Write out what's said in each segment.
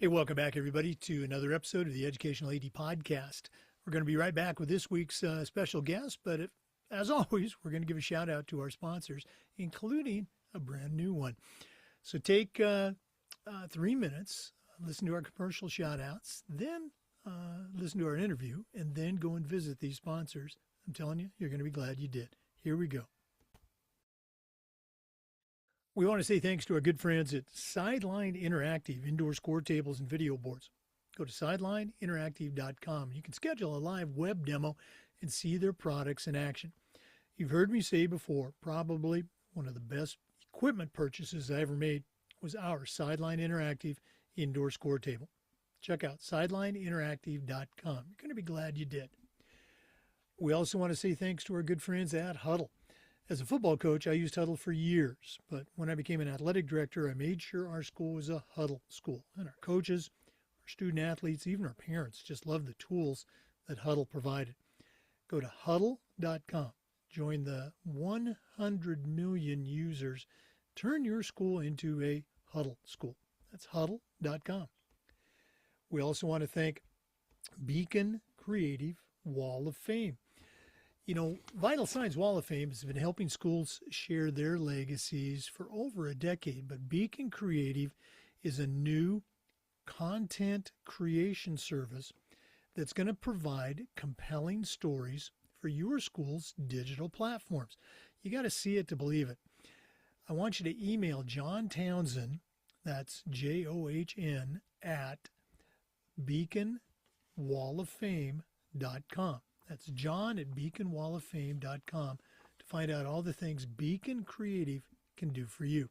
Hey, welcome back, everybody, to another episode of the Educational AD Podcast. We're going to be right back with this week's special guest, but as always, we're going to give a shout out to our sponsors, including a brand new one. So take 3 minutes, listen to our commercial shout outs, then listen to our interview, and then go and visit these sponsors. I'm telling you, you're going to be glad you did. Here we go. We want to say thanks to our good friends at Sideline Interactive, indoor score tables and video boards. Go to sidelineinteractive.com. You can schedule a live web demo and see their products in action. You've heard me say before, probably one of the best equipment purchases I ever made was our Sideline Interactive indoor score table. Check out sidelineinteractive.com. You're going to be glad you did. We also want to say thanks to our good friends at Huddle. As a football coach, I used Huddle for years, but when I became an athletic director, I made sure our school was a Huddle school. And our coaches, our student athletes, even our parents just love the tools that Huddle provided. Go to huddle.com. Join the 100 million users. Turn your school into a Huddle school. That's huddle.com. We also want to thank Beacon Creative Wall of Fame. You know, Vital Signs Wall of Fame has been helping schools share their legacies for over a decade, but Beacon Creative is a new content creation service that's going to provide compelling stories for your school's digital platforms. You got to see it to believe it. I want you to email John Townsend, that's John, at beaconwalloffame.com. That's John at beaconwalloffame.com to find out all the things Beacon Creative can do for you.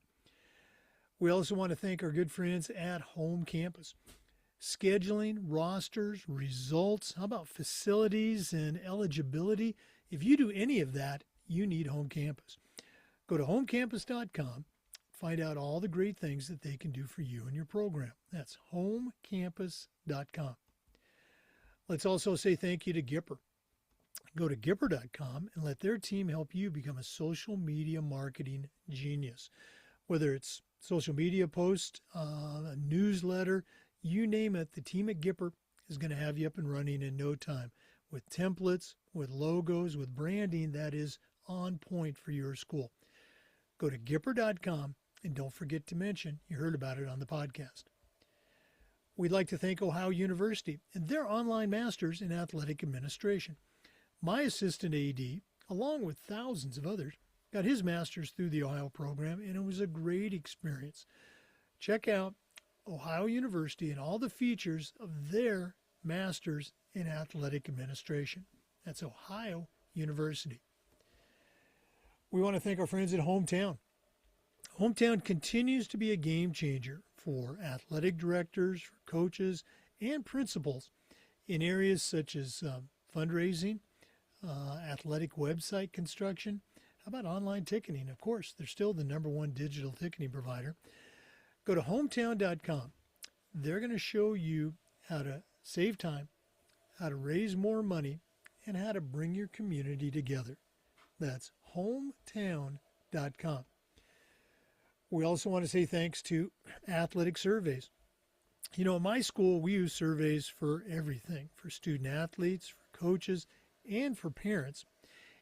We also want to thank our good friends at Home Campus. Scheduling, rosters, results, how about facilities and eligibility? If you do any of that, you need Home Campus. Go to homecampus.com, find out all the great things that they can do for you and your program. That's homecampus.com. Let's also say thank you to Gipper. Go to Gipper.com and let their team help you become a social media marketing genius. Whether it's social media posts, a newsletter, you name it, the team at Gipper is going to have you up and running in no time with templates, with logos, with branding that is on point for your school. Go to Gipper.com and don't forget to mention you heard about it on the podcast. We'd like to thank Ohio University and their online masters in athletic administration. My assistant AD, along with thousands of others, got his master's through the Ohio program, and it was a great experience. Check out Ohio University and all the features of their master's in athletic administration. That's Ohio University. We want to thank our friends at Hometown. Hometown continues to be a game changer for athletic directors, for coaches, and principals in areas such as fundraising, athletic website construction. How about online ticketing? Of course, they're still the #1 digital ticketing provider. Go to hometown.com. They're going to show you how to save time, how to raise more money, and how to bring your community together. That's hometown.com. We also want to say thanks to Athletic Surveys. You know, at my school, we use surveys for everything, for student athletes, for coaches, and for parents.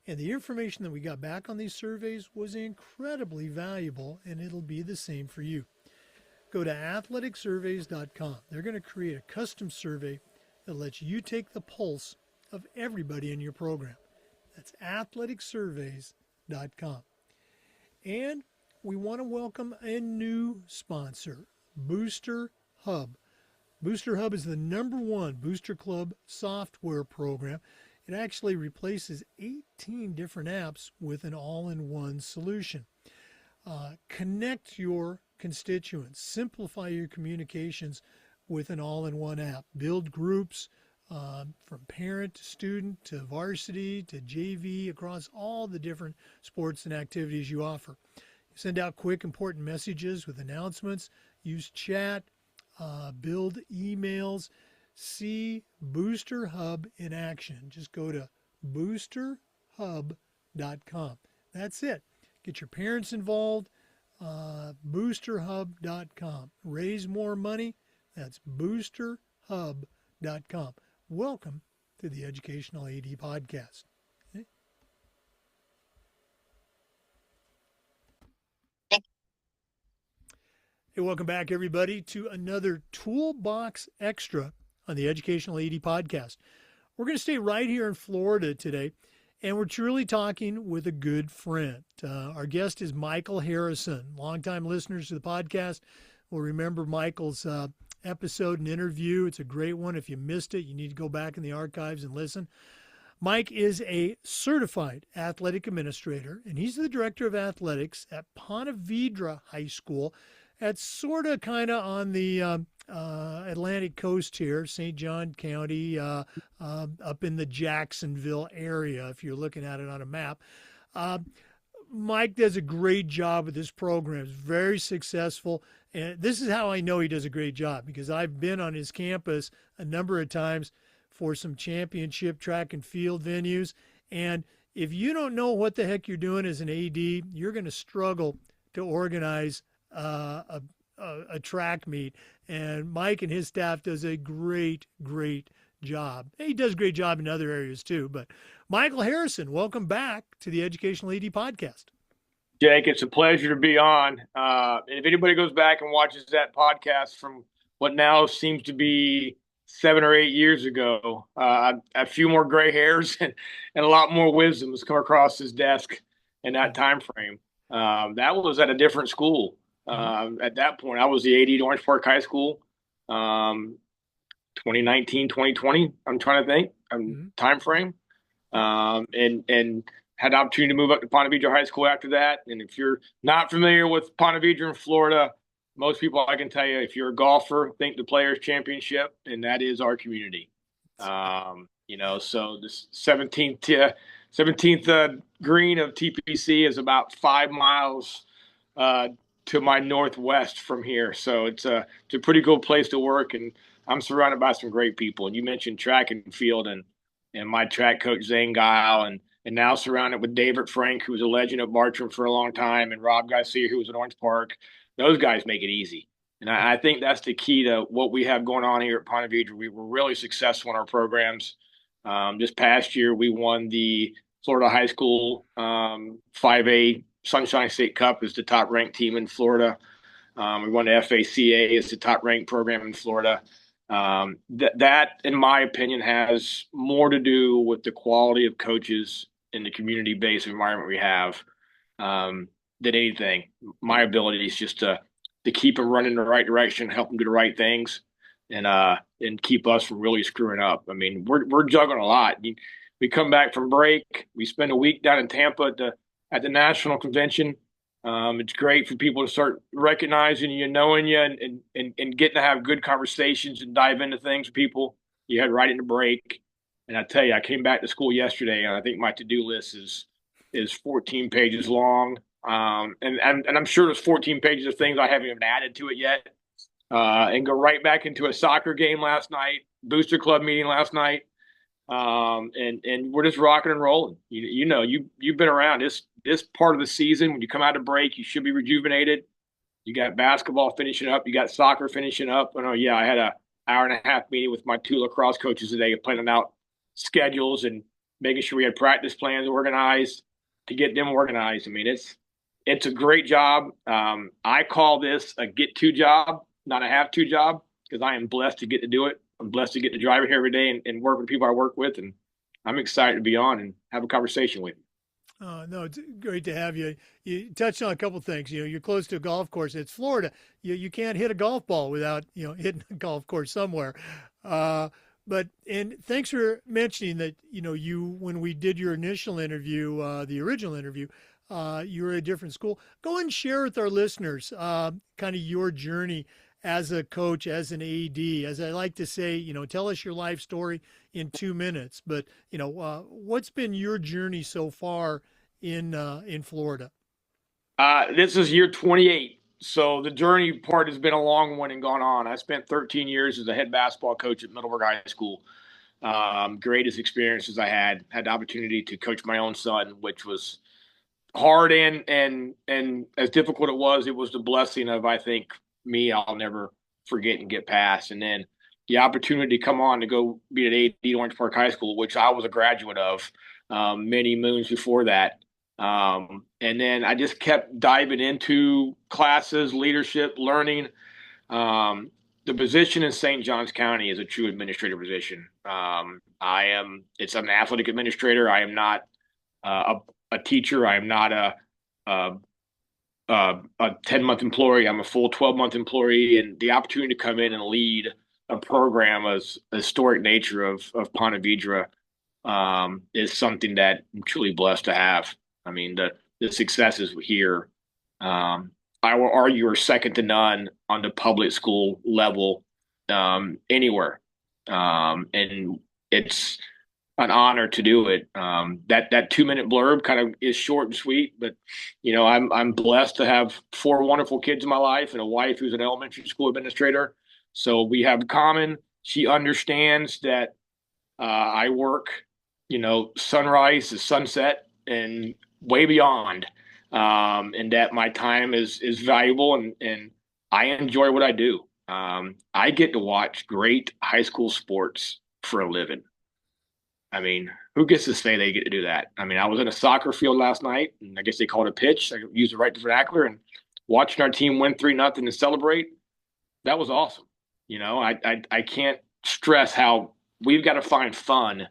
And the information that we got back on these surveys was incredibly valuable, and it'll be the same for you. Go to athleticsurveys.com. They're going to create a custom survey that lets you take the pulse of everybody in your program. That's athleticsurveys.com. And we want to welcome a new sponsor, Booster Hub. Booster Hub is the #1 Booster Club software program. It actually replaces 18 different apps with an all-in-one solution. Connect your constituents, simplify your communications with an all-in-one app. Build groups from parent to student to varsity to JV across all the different sports and activities you offer. Send out quick, important messages with announcements. Use chat, build emails. See Booster Hub in action. Just go to boosterhub.com. That's it. Get your parents involved. Boosterhub.com. Raise more money. That's boosterhub.com. Welcome to the Educational AD Podcast. Hey, welcome back, everybody, to another Toolbox Extra on the Educational AD Podcast. We're going to stay right here in Florida today, and we're truly talking with a good friend. Our guest is Michael Harrison. Longtime listeners to the podcast will remember Michael's episode and interview. It's a great one. If you missed it, you need to go back in the archives and listen. Mike is a certified athletic administrator, and he's the director of athletics at Ponte Vedra High School. That's sort of kind of on the Atlantic coast here, St. John County, up in the Jacksonville area, if you're looking at it on a map. Mike does a great job with this program. It's very successful. And this is how I know he does a great job, because I've been on his campus a number of times for some championship track and field venues. And if you don't know what the heck you're doing as an AD, you're going to struggle to organize a track meet. And Mike and his staff does a great job. He does a great job in other areas too. But Michael Harrison, welcome back to the Educational AD Podcast. Jake, it's a pleasure to be on. And if anybody goes back and watches that podcast from what now seems to be 7 or 8 years ago, a few more gray hairs and a lot more wisdom has come across his desk in that time frame. That was at a different school. At that point, I was the AD at Orange Park High School, 2019, 2020, I'm trying to think, time frame, and had the opportunity to move up to Ponte Vedra High School after that. And if you're not familiar with Ponte Vedra in Florida, most people, I can tell you, if you're a golfer, think the Players Championship, and that is our community. So the 17th green of TPC is about 5 miles to my northwest from here. So it's a pretty cool place to work, and I'm surrounded by some great people. And you mentioned track and field, and my track coach, Zane Guile, and now surrounded with David Frank, who was a legend at Bartram for a long time, and Rob Garcia, who was at Orange Park. Those guys make it easy. And I think that's the key to what we have going on here at Ponte Vedra. We were really successful in our programs. This past year, we won the Florida High School 5A Sunshine State Cup as the top-ranked team in Florida. We won the FACA as the top-ranked program in Florida. That, in my opinion, has more to do with the quality of coaches in the community-based environment we have than anything. My ability is just to keep them running in the right direction, help them do the right things, and keep us from really screwing up. I mean, we're juggling a lot. We come back from break. We spend a week down in Tampa at the national convention. It's great for people to start recognizing you, knowing you, and getting to have good conversations and dive into things with people you had right in the break. And I tell you, I came back to school yesterday, and I think my to-do list is 14 pages long. And I'm sure there's 14 pages of things I haven't even added to it yet. And go right back into a soccer game last night, booster club meeting last night. And we're just rocking and rolling. You've been around this part of the season. When you come out of break, you should be rejuvenated. You got basketball finishing up. You got soccer finishing up. I had an hour and a half meeting with my 2 lacrosse coaches today, planning out schedules and making sure we had practice plans organized to get them organized. I mean, it's a great job. I call this a get-to job, not a have-to job, because I am blessed to get to do it. I'm blessed to get to drive it here every day and work with people I work with, and I'm excited to be on and have a conversation with you. No, it's great to have you. You touched on a couple of things. You're close to a golf course. It's Florida. You can't hit a golf ball without hitting a golf course somewhere. And thanks for mentioning that. When we did your initial interview, the original interview, you were at a different school. Go and share with our listeners kind of your journey as a coach, as an AD. As I like to say, tell us your life story in 2 minutes. But what's been your journey so far in Florida? This is year 28. So the journey part has been a long one and gone on. I spent 13 years as a head basketball coach at Middleburg High School. Greatest experiences I had the opportunity to coach my own son, which was hard and as difficult it was the blessing of, I think, I'll never forget and get past. And then the opportunity to come on to go be at AD Orange Park High School, which I was a graduate of many moons before that. And then I just kept diving into classes, leadership, learning. The position in St. Johns County is a true administrative position. It's an athletic administrator. I am not a teacher. I am not a, a 10-month employee. I'm a full 12-month employee, and the opportunity to come in and lead a program as historic nature of Ponte Vedra is something that I'm truly blessed to have. I mean, the successes here, I will argue, are second to none on the public school level anywhere. And it's an honor to do it. That 2-minute blurb kind of is short and sweet, but I'm blessed to have 4 wonderful kids in my life and a wife who's an elementary school administrator. So we have common. She understands that I work, sunrise to sunset and way beyond, and that my time is valuable and I enjoy what I do. I get to watch great high school sports for a living. I mean, who gets to say they get to do that? I mean, I was in a soccer field last night, and I guess they call it a pitch. I use the right vernacular, and watching our team win 3-0 and celebrate, that was awesome. I can't stress how we've got to find fun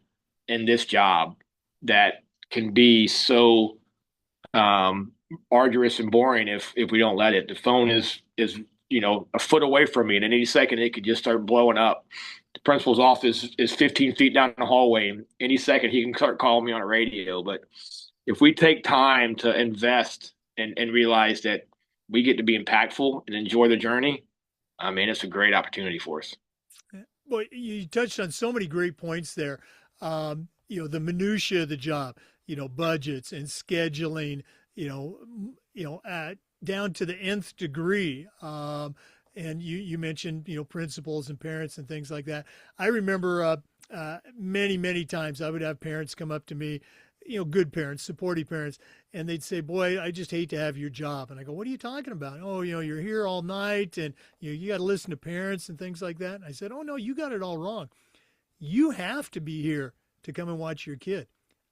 in this job that can be so arduous and boring if we don't let it. The phone is a foot away from me, and any second it could just start blowing up. The principal's office is 15 feet down the hallway, and any second he can start calling me on a radio. But if we take time to invest and realize that we get to be impactful and enjoy the journey, I mean, it's a great opportunity for us. Well, you touched on so many great points there. The minutia of the job, budgets and scheduling, down to the nth degree. And you mentioned, principals and parents and things like that. I remember many, many times I would have parents come up to me, good parents, supportive parents, and they'd say, "Boy, I just hate to have your job." And I go, "What are you talking about?" "Oh, you're here all night and you got to listen to parents and things like that." And I said, "Oh, no, you got it all wrong. You have to be here to come and watch your kid.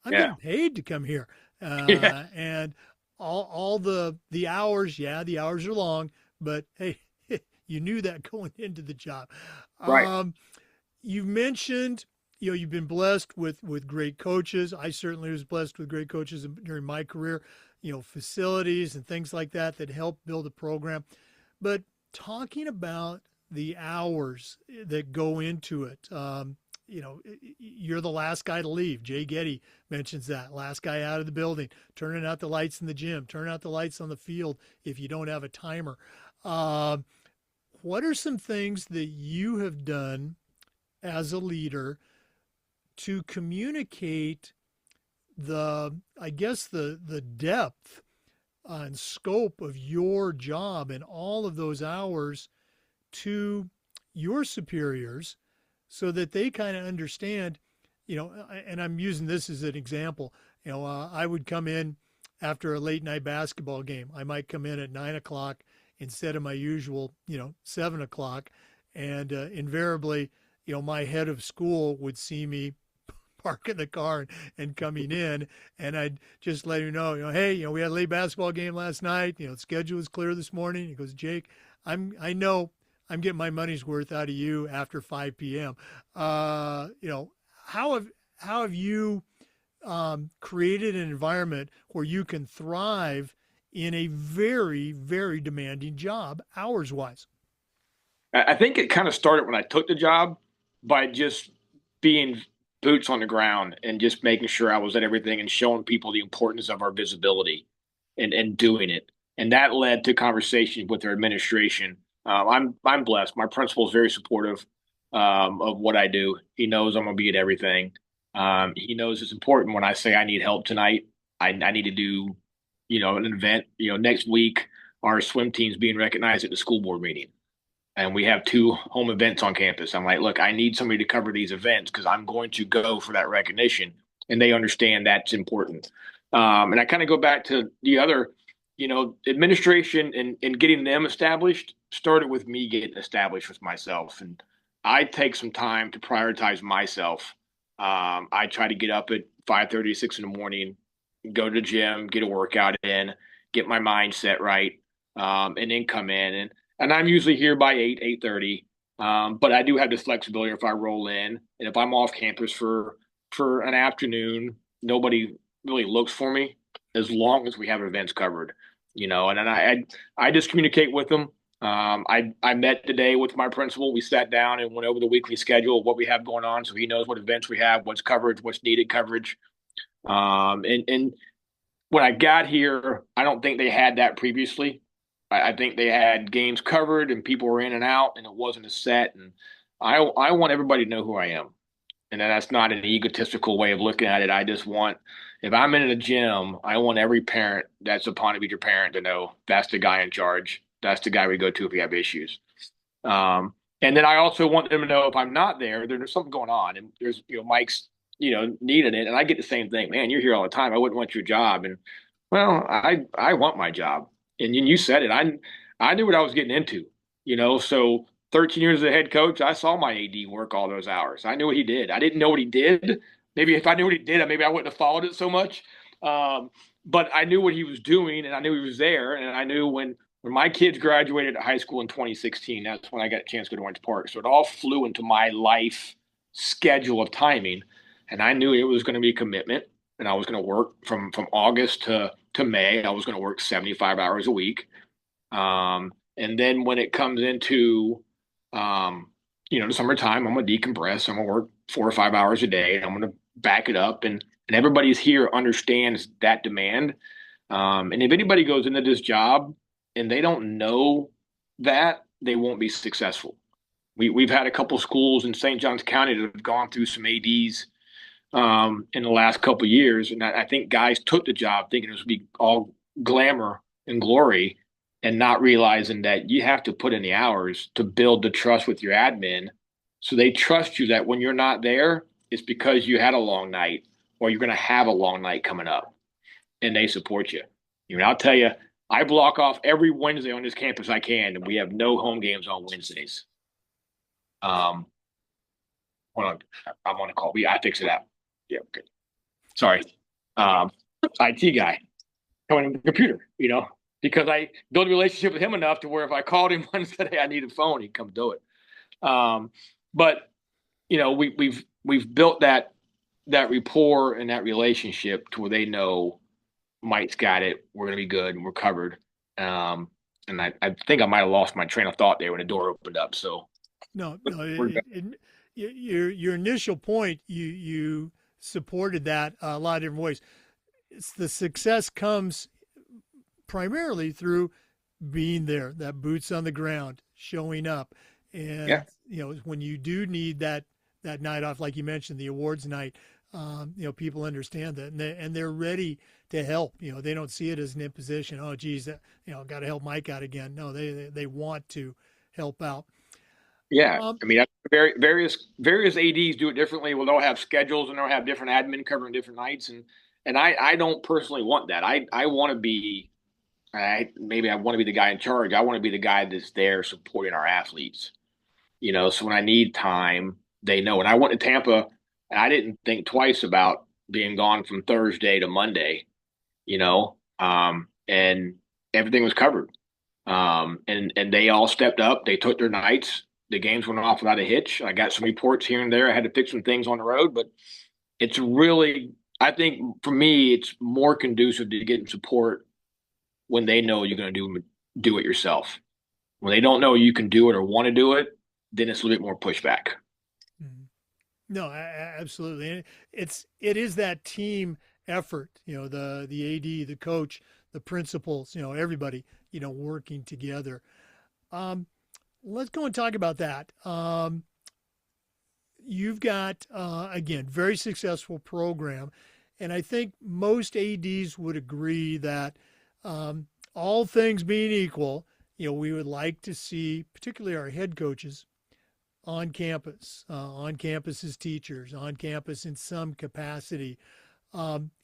I'm getting paid to come here." And all the hours, the hours are long, but hey, you knew that going into the job. Right. You've mentioned, you've been blessed with great coaches. I certainly was blessed with great coaches during my career, facilities and things like that help build a program. But talking about the hours that go into it, you're the last guy to leave. Jay Getty mentions that. Last guy out of the building, turning out the lights in the gym, turning out the lights on the field if you don't have a timer. What are some things that you have done as a leader to communicate the depth and scope of your job and all of those hours to your superiors so that they kind of understand, and I'm using this as an example, I would come in after a late night basketball game. I might come in at 9 o'clock instead of my usual, 7 o'clock. And invariably, my head of school would see me parking the car and coming in, and I'd just let him know, "Hey, we had a late basketball game last night. The schedule was clear this morning." He goes, "Jake, I know I'm getting my money's worth out of you after 5 p.m. How have you created an environment where you can thrive in a very, very demanding job, hours-wise?" I think it kind of started when I took the job by just being boots on the ground and just making sure I was at everything and showing people the importance of our visibility and doing it. And that led to conversations with their administration. I'm blessed. My principal is very supportive of what I do. He knows I'm going to be at everything. He knows it's important when I say I need help tonight. I need to do, an event. Next week our swim team's being recognized at the school board meeting, and we have 2 home events on campus. I'm like, look, I need somebody to cover these events because I'm going to go for that recognition, and they understand that's important. And I kind of go back to the other administration and getting them established started with me getting established with myself. And I take some time to prioritize myself. I try to get up at 5:30, 6 in the morning, go to the gym, get a workout in, get my mindset right, and then come in. And I'm usually here by 8, 8:30. But I do have this flexibility if I roll in. And if I'm off campus for an afternoon, nobody really looks for me as long as we have events covered, and then I just communicate with them. I met today with my principal. We sat down and went over the weekly schedule of what we have going on, so he knows what events we have, what's coverage, what's needed coverage. And when I got here, I don't think they had that previously. I think they had games covered and people were in and out, and it wasn't a set. And I want everybody to know who I am. And that's not an egotistical way of looking at it. I just want, if I'm in a gym, I want every parent that's a Ponte Vedra parent to know that's the guy in charge. That's the guy we go to if we have issues. And then I also want them to know if I'm not there, there's something going on, and there's Mike's needing it, and I get the same thing. Man, you're here all the time. I wouldn't want your job, and well, I want my job, and you said it. I knew what I was getting into, so 13 years as a head coach, I saw my AD work all those hours. I knew what he did. I didn't know what he did. Maybe if I knew what he did, maybe I wouldn't have followed it so much. But I knew what he was doing, and I knew he was there. And I knew when my kids graduated high school in 2016, that's when I got a chance to go to Orange Park. So it all flew into my life schedule of timing. And I knew it was going to be a commitment. And I was going to work from August to May. I was going to work 75 hours a week. And then when it comes into the summertime, I'm gonna decompress. I'm gonna work 4 or 5 hours a day, and I'm gonna back it up. And everybody's here understands that demand. And if anybody goes into this job and they don't know that, they won't be successful. We've had a couple schools in St. Johns County that have gone through some ADs in the last couple of years, and I think guys took the job thinking it was be all glamour and glory, and not realizing that you have to put in the hours to build the trust with your admin, so they trust you that when you're not there, it's because you had a long night or you're going to have a long night coming up, and they support you. I'll tell you, I block off every Wednesday on this campus I can, and we have no home games on Wednesdays. Hold on, I'm on a call. I fix it out. Yeah, okay. Sorry, IT guy coming on the computer. Because I built a relationship with him enough to where if I called him and said, "Hey, I need a phone," he'd come do it. But we've built that rapport and that relationship to where they know Mike's got it. We're gonna be good and we're covered. And I think I might have lost my train of thought there when the door opened up. So No, your initial point, you supported that a lot of different ways. It's the success comes primarily through being there, that boots on the ground, showing up. And, yeah, when you do need that night off, like you mentioned, the awards night, people understand that and they're ready to help. They don't see it as an imposition. Oh, geez, got to help Mike out again. No, they want to help out. yeah. I mean, various ADs do it differently. Well, they'll have schedules and they'll have different admin covering different nights. And I don't personally want that. I want to be, maybe I want to be the guy in charge. I want to be the guy that's there supporting our athletes. So when I need time, they know. And I went to Tampa, and I didn't think twice about being gone from Thursday to Monday. And everything was covered. And they all stepped up. They took their nights. The games went off without a hitch. I got some reports here and there. I had to fix some things on the road, but it's really, I think for me, it's more conducive to getting support when they know you're going to do it yourself. When they don't know you can do it or want to do it, then it's a little bit more pushback. No, absolutely. And it is that team effort, the AD, the coach, the principals, everybody, working together. Let's go and talk about that. You've got, again, very successful program. And I think most ADs would agree that all things being equal, we would like to see, particularly our head coaches, on campus as teachers, on campus in some capacity.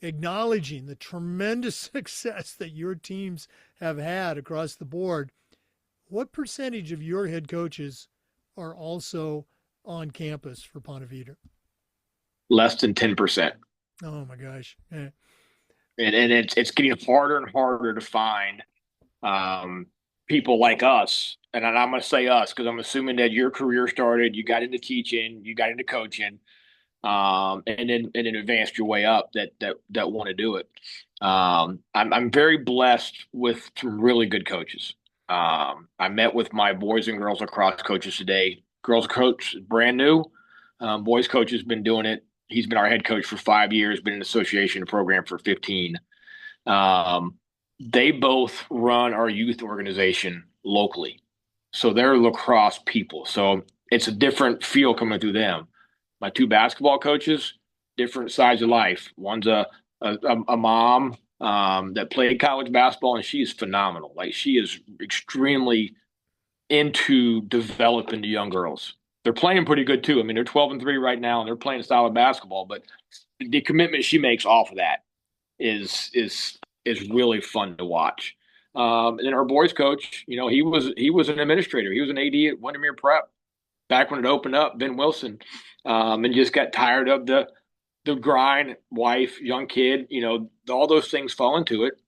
acknowledging the tremendous success that your teams have had across the board. What percentage of your head coaches are also on campus for Ponte Vedra? Less than 10%. Oh my gosh. And it's getting harder and harder to find people like us. And I'm going to say us because I'm assuming that your career started, you got into teaching, you got into coaching, and then advanced your way up that want to do it. I'm very blessed with some really good coaches. I met with my boys and girls lacrosse coaches today. Girls coach is brand new. Boys coach has been doing it. He's been our head coach for 5 years, been in association program for 15. They both run our youth organization locally. So they're lacrosse people. So it's a different feel coming through them. My two basketball coaches, different sides of life. One's a mom that played college basketball, and she is phenomenal. Like, she is extremely into developing the young girls. They're playing pretty good too. I mean, they're 12-3 right now, and they're playing solid basketball. But the commitment she makes off of that is really fun to watch. And then our boys coach, he was an administrator. He was an AD at Windermere Prep back when it opened up, Ben Wilson, and just got tired of the grind. Wife, young kid, all those things fall into it.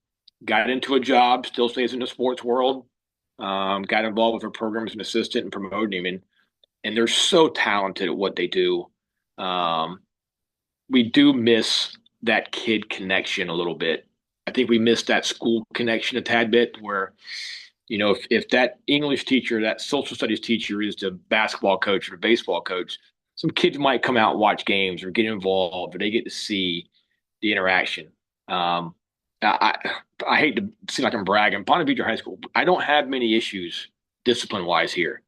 Got into a job, still stays in the sports world. Got involved with our program as an assistant and promoting him, and they're so talented at what they do. We do miss that kid connection a little bit. I think we missed that school connection a tad bit where, if that English teacher, that social studies teacher is the basketball coach or baseball coach, some kids might come out and watch games or get involved, or they get to see the interaction. I hate to seem like I'm bragging. Ponte Vedra High School, I don't have many issues discipline-wise here.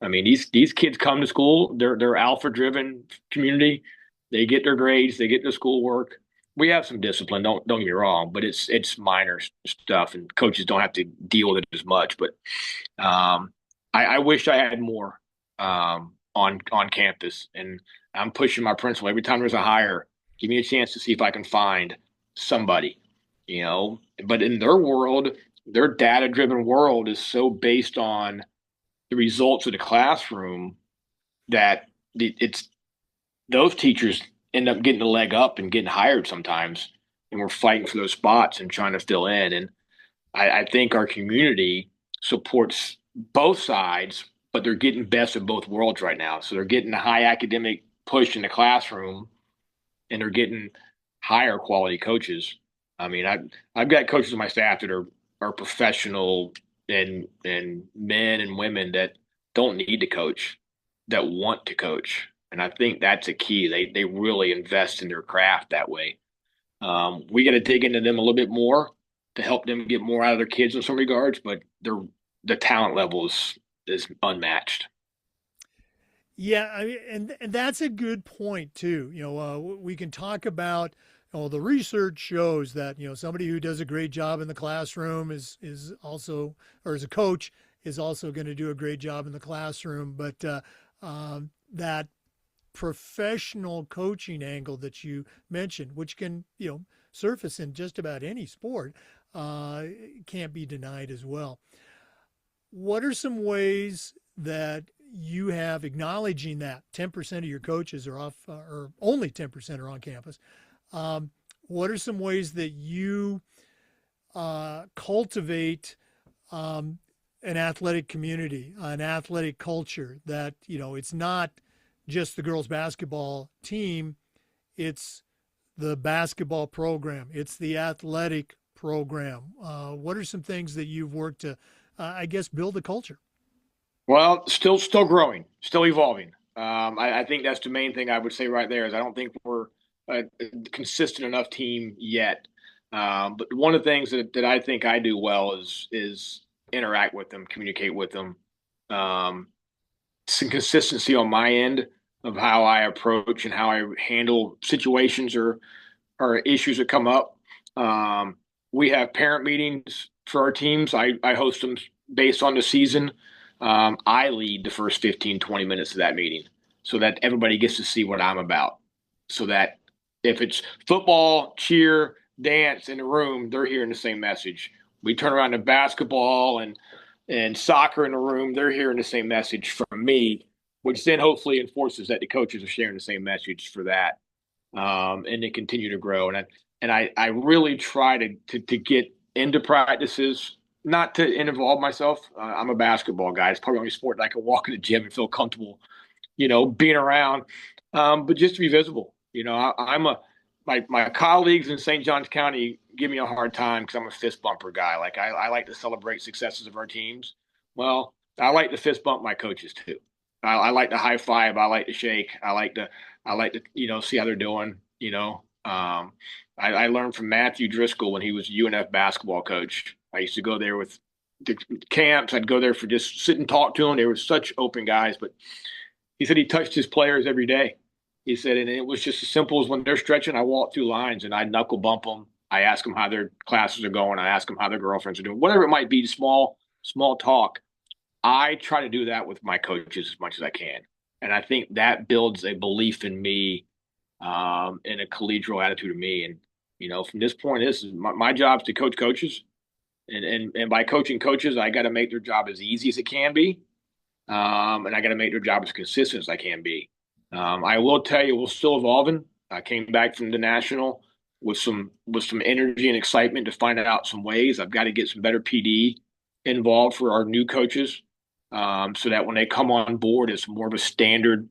I mean, these kids come to school. They're alpha-driven community. They get their grades. They get their schoolwork. We have some discipline. Don't get me wrong, but it's minor stuff, and coaches don't have to deal with it as much. But I wish I had more on campus, and I'm pushing my principal every time there's a hire. Give me a chance to see if I can find somebody, But in their world, their data-driven world is so based on the results of the classroom that it's those teachers end up getting a leg up and getting hired sometimes, and we're fighting for those spots and trying to fill in. And I think our community supports both sides, but they're getting best of both worlds right now. So they're getting a high academic push in the classroom, and they're getting higher quality coaches. I mean, I've got coaches on my staff that are professional and men and women that don't need to coach, that want to coach. And I think that's a key. They really invest in their craft that way. We got to dig into them a little bit more to help them get more out of their kids in some regards, but the talent level is unmatched. Yeah, I mean, and that's a good point too. We can talk about, the research shows that somebody who does a great job in the classroom is also, or as a coach, is also going to do a great job in the classroom. But that professional coaching angle that you mentioned, which can surface in just about any sport, can't be denied as well. What are some ways that you have, acknowledging that 10% of your coaches are off, or only 10% are on campus? What are some ways that you cultivate an athletic community, an athletic culture that, it's not just the girls basketball team, it's the basketball program, it's the athletic program? What are some things that you've worked to, build a culture? Well, still growing, still evolving. I think that's the main thing I would say right there is I don't think we're a consistent enough team yet. But one of the things that I think I do well is interact with them, communicate with them. Some consistency on my end of how I approach and how I handle situations or issues that come up. We have parent meetings for our teams. I host them based on the season. I lead the first 15, 20 minutes of that meeting so that everybody gets to see what I'm about, so that If it's football, cheer, dance in the room, they're hearing the same message. We turn around to basketball and soccer in the room, they're hearing the same message from me, which then hopefully enforces that the coaches are sharing the same message for that, and they continue to grow. And I really try to get into practices, not to involve myself. I'm a basketball guy. It's probably the only sport that I can walk in the gym and feel comfortable, being around, but just to be visible. I'm my colleagues in St. Johns County give me a hard time because I'm a fist bumper guy. Like I like to celebrate successes of our teams. Well, I like to fist bump my coaches too. I like to high five. I like to shake. I like to see how they're doing. I learned from Matthew Driscoll when he was UNF basketball coach. I used to go there with the camps. I'd go there for just sit and talk to them. They were such open guys, but he said he touched his players every day. He said, and it was just as simple as when they're stretching, I walk through lines and I knuckle bump them. I ask them how their classes are going. I ask them how their girlfriends are doing. Whatever it might be, small talk. I try to do that with my coaches as much as I can, and I think that builds a belief in me, and a collegial attitude of me. And from this point, this is my job is to coach coaches, and by coaching coaches, I got to make their job as easy as it can be, and I got to make their job as consistent as I can be. I will tell you, we're still evolving. I came back from the national with some energy and excitement to find out some ways. I've got to get some better PD involved for our new coaches, so that when they come on board, it's more of a standard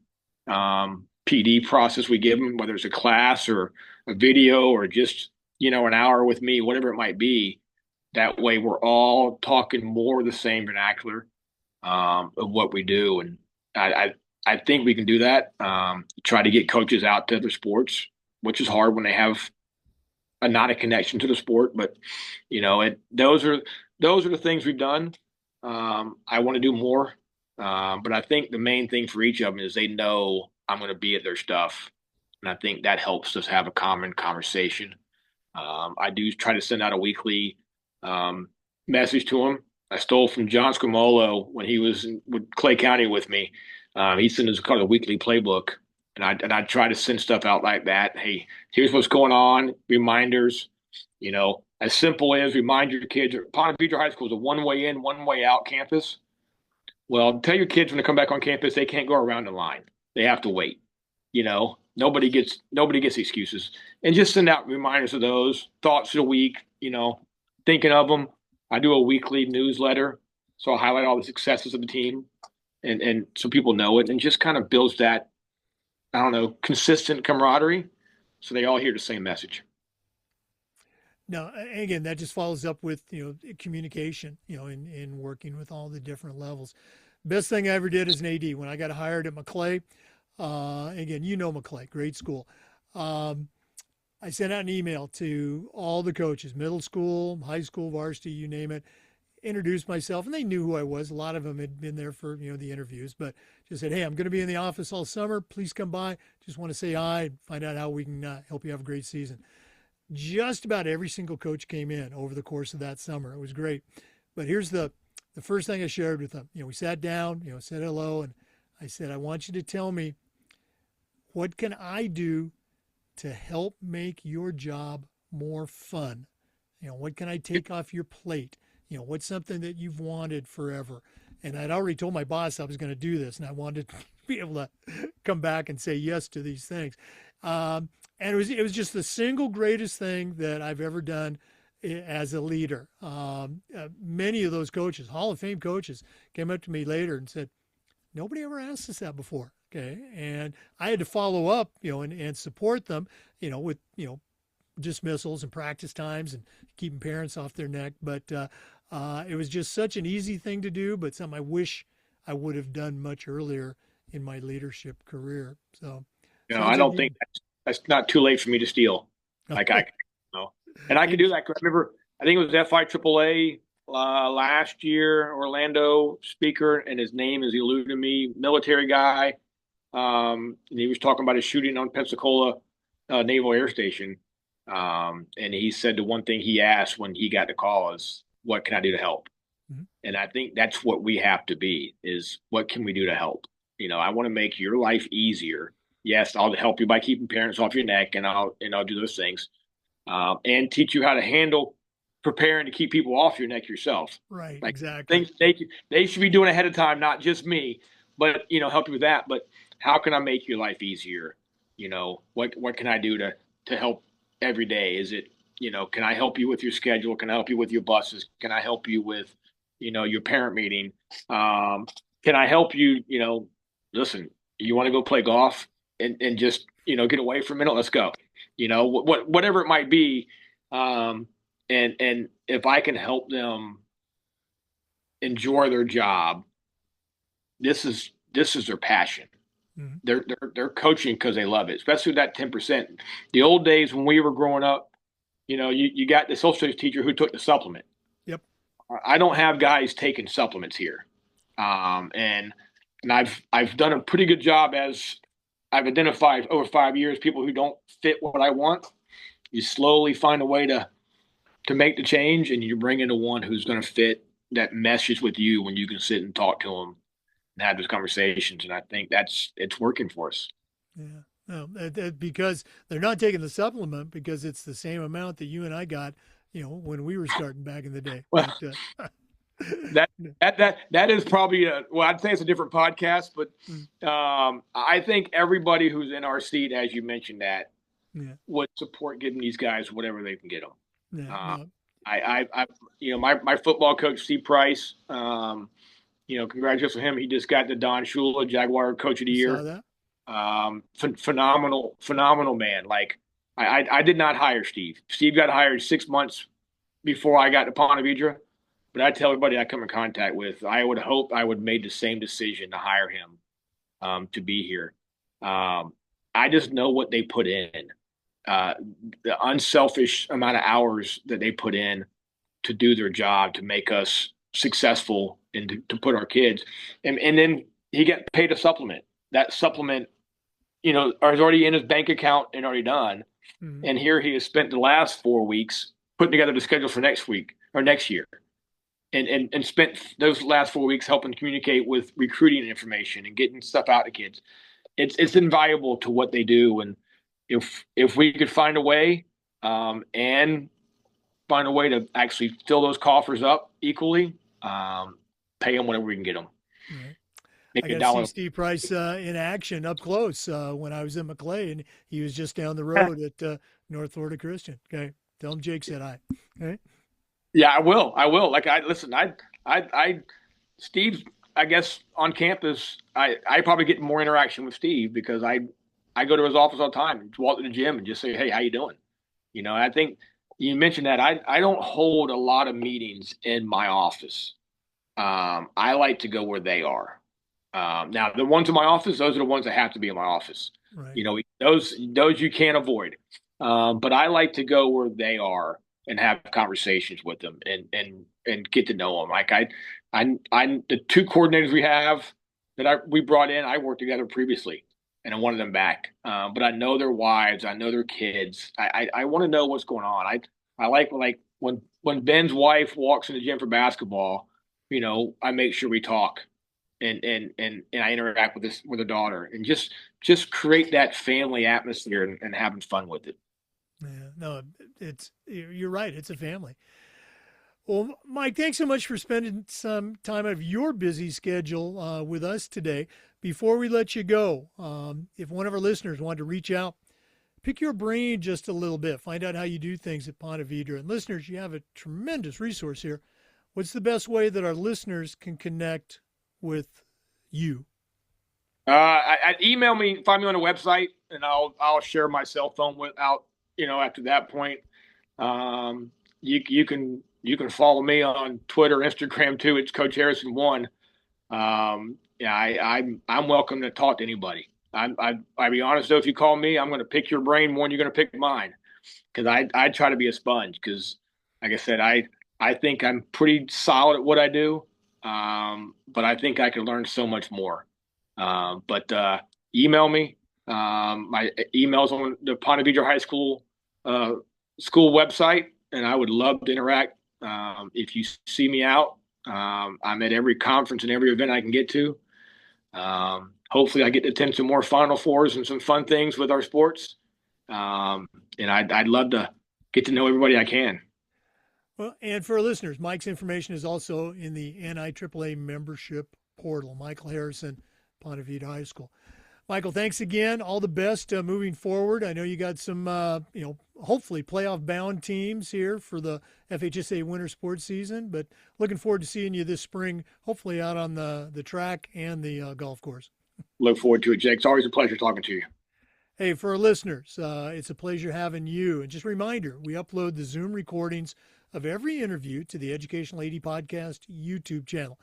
PD process we give them, whether it's a class or a video or just an hour with me, whatever it might be. That way, we're all talking more the same vernacular, of what we do, and I think we can do that. Try to get coaches out to other sports, which is hard when they have not a connection to the sport. But those are the things we've done. I want to do more, but I think the main thing for each of them is they know I'm going to be at their stuff, and I think that helps us have a common conversation. I do try to send out a weekly message to them. I stole from John Scamolo when he was with Clay County with me. He sent us called a weekly playbook, and I try to send stuff out like that. Hey, here's what's going on. Reminders, as simple as remind your kids. Ponte Vedra High School is a one-way in, one-way out campus. Well, tell your kids when they come back on campus they can't go around the line. They have to wait. Nobody gets excuses, and just send out reminders of those thoughts of the week. Thinking of them. I do a weekly newsletter, so I highlight all the successes of the team, and so people know it, and just kind of builds that, I don't know, consistent camaraderie, so they all hear the same message. Now, again, that just follows up with communication, in working with all the different levels. Best thing I ever did as an AD when I got hired at McClay. Again, McClay, great school. I sent out an email to all the coaches, middle school, high school, varsity, you name it. Introduced myself, and they knew who I was. A lot of them had been there for the interviews, but just said, "Hey, I'm going to be in the office all summer. Please come by. Just want to say hi, find out how we can help you have a great season." Just about every single coach came in over the course of that summer. It was great. But here's the first thing I shared with them. We sat down, said hello, and I said, "I want you to tell me, what can I do to help make your job more fun? What can I take off your plate? What's something that you've wanted forever?" And I'd already told my boss I was going to do this, and I wanted to be able to come back and say yes to these things. And it was just the single greatest thing that I've ever done as a leader. Many of those coaches, Hall of Fame coaches, came up to me later and said, "Nobody ever asked us that before." Okay. And I had to follow up, and support them, with, dismissals and practice times and keeping parents off their neck. But it was just such an easy thing to do, but something I wish I would have done much earlier in my leadership career. So I sounds like don't think that's not too late for me to steal. Like I, and I can do that. I remember, I think it was FI AAA last year, Orlando speaker, and his name is eluding me. Military guy, and he was talking about a shooting on Pensacola Naval Air Station, and he said the one thing he asked when he got the call is, "What can I do to help?" Mm-hmm. And I think that's what we have to be: is what can we do to help? I want to make your life easier. Yes, I'll help you by keeping parents off your neck, and I'll do those things, and teach you how to handle preparing to keep people off your neck yourself. Right. Like Exactly. things they should be doing ahead of time, not just me, but help you with that. But how can I make your life easier? What can I do to help every day? Is it can I help you with your schedule? Can I help you with your buses? Can I help you with your parent meeting? Can I help you? Listen, you want to go play golf and just get away for a minute? Let's go. Whatever it might be. And if I can help them enjoy their job, this is their passion. Mm-hmm. They're coaching because they love it, especially that 10%. The old days when we were growing up, you got the social studies teacher who took the supplement. Yep. I don't have guys taking supplements here, and I've done a pretty good job as I've identified over 5 years people who don't fit what I want. You slowly find a way to make the change, and you bring in the one who's going to fit that meshes with you when you can sit and talk to them and have those conversations. And I think it's working for us. Yeah. No, because they're not taking the supplement because it's the same amount that you and I got, when we were starting back in the day. Well, that is probably I'd say it's a different podcast, but I think everybody who's in our seat, as you mentioned, that would support getting these guys whatever they can get them. Yeah, no. My football coach Steve Price, congratulations to him. He just got the Don Shula Jaguar Coach of the Year. Saw that. Phenomenal man. Like I did not hire Steve. Steve got hired 6 months before I got to Ponte Vedra. But I tell everybody I come in contact with, I would hope I would made the same decision to hire him to be here. I just know what they put in, the unselfish amount of hours that they put in to do their job to make us successful and to put our kids. And then he got paid a supplement. That supplement, is already in his bank account and already done. Mm-hmm. And here he has spent the last 4 weeks putting together the schedule for next week or next year. And spent those last 4 weeks helping communicate with recruiting information and getting stuff out to kids. It's invaluable to what they do. And if we could find a way and find a way to actually fill those coffers up equally, pay them whatever we can get them. Right. I got to see Steve Price in action up close when I was in McClay, and he was just down the road at North Florida Christian. Okay, tell him Jake said hi. Okay. Yeah, I will. Like Steve, I guess on campus, I probably get more interaction with Steve because I go to his office all the time and walk to the gym and just say, hey, how you doing? I think you mentioned that I don't hold a lot of meetings in my office. I like to go where they are. Now the ones in my office, those are the ones that have to be in my office. Right. Those you can't avoid. But I like to go where they are and have conversations with them and get to know them. Like I the two coordinators we have that we brought in, I worked together previously, and I wanted them back. But I know their wives, I know their kids. I want to know what's going on. I like when Ben's wife walks in the gym for basketball, I make sure we talk and I interact with her daughter and just create that family atmosphere and having fun with it. Yeah, no, you're right. It's a family. Well, Mike, thanks so much for spending some time out of your busy schedule with us today. Before we let you go, if one of our listeners wanted to reach out, pick your brain just a little bit, find out how you do things at Ponte Vedra. And listeners, you have a tremendous resource here. What's the best way that our listeners can connect with you? I'd email me, find me on the website, and I'll share my cell phone without. After that point, you can follow me on Twitter, Instagram too. It's Coach Harrison 1. I'm welcome to talk to anybody. I'll be honest though, if you call me, I'm going to pick your brain more than you're going to pick mine, because I try to be a sponge. Because, like I said, I think I'm pretty solid at what I do, but I think I can learn so much more. But email me. My email's on the Ponte Vedra High School school website, and I would love to interact. If you see me out, I'm at every conference and every event I can get to. hopefully I get to attend some more Final Fours and some fun things with our sports. And I'd love to get to know everybody I can. Well, and for our listeners, Mike's information is also in the NIAAA membership portal. Michael Harrison, Ponte Vedra High School. Michael, thanks again. All the best moving forward. I know you got some, hopefully playoff bound teams here for the FHSA winter sports season, but looking forward to seeing you this spring, hopefully out on the track and the golf course. Look forward to it, Jake. It's always a pleasure talking to you. Hey, for our listeners, it's a pleasure having you. And just a reminder, we upload the Zoom recordings of every interview to the Educational AD Podcast YouTube channel.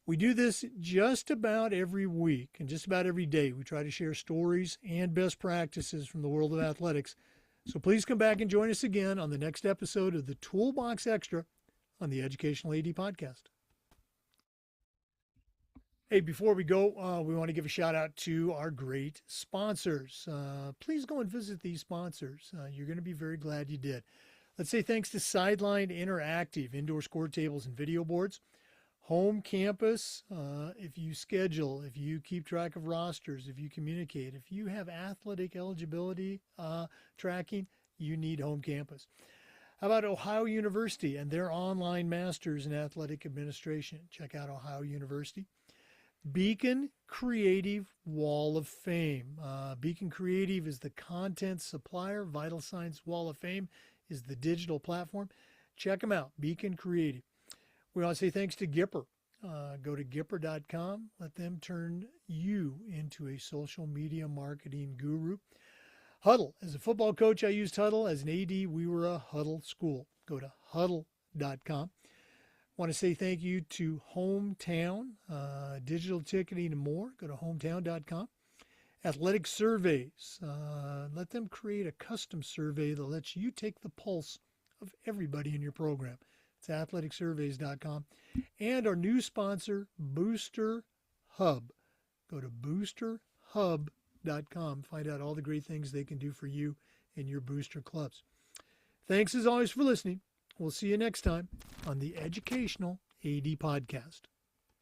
We do this just about every week and just about every day. We try to share stories and best practices from the world of athletics. So please come back and join us again on the next episode of the Toolbox Extra on the Educational AD Podcast. Hey, before we go, we want to give a shout out to our great sponsors. Please go and visit these sponsors. You're going to be very glad you did. Let's say thanks to Sideline Interactive, indoor score tables and video boards. Home Campus, if you schedule, if you keep track of rosters, if you communicate, if you have athletic eligibility tracking, you need Home Campus. How about Ohio University and their online masters in athletic administration? Check out Ohio University. Beacon Creative Wall of Fame. Beacon Creative is the content supplier. Vital Signs Wall of Fame is the digital platform. Check them out, Beacon Creative. We want to say thanks to Gipper. Go to Gipper.com. Let them turn you into a social media marketing guru. Huddle. As a football coach, I used Huddle. As an AD, we were a Huddle school. Go to Huddle.com. Want to say thank you to Hometown, digital ticketing and more. Go to Hometown.com. Athletic surveys. Let them create a custom survey that lets you take the pulse of everybody in your program. It's athleticsurveys.com. And our new sponsor, Booster Hub. Go to boosterhub.com. Find out all the great things they can do for you and your booster clubs. Thanks as always for listening. We'll see you next time on the Educational AD Podcast.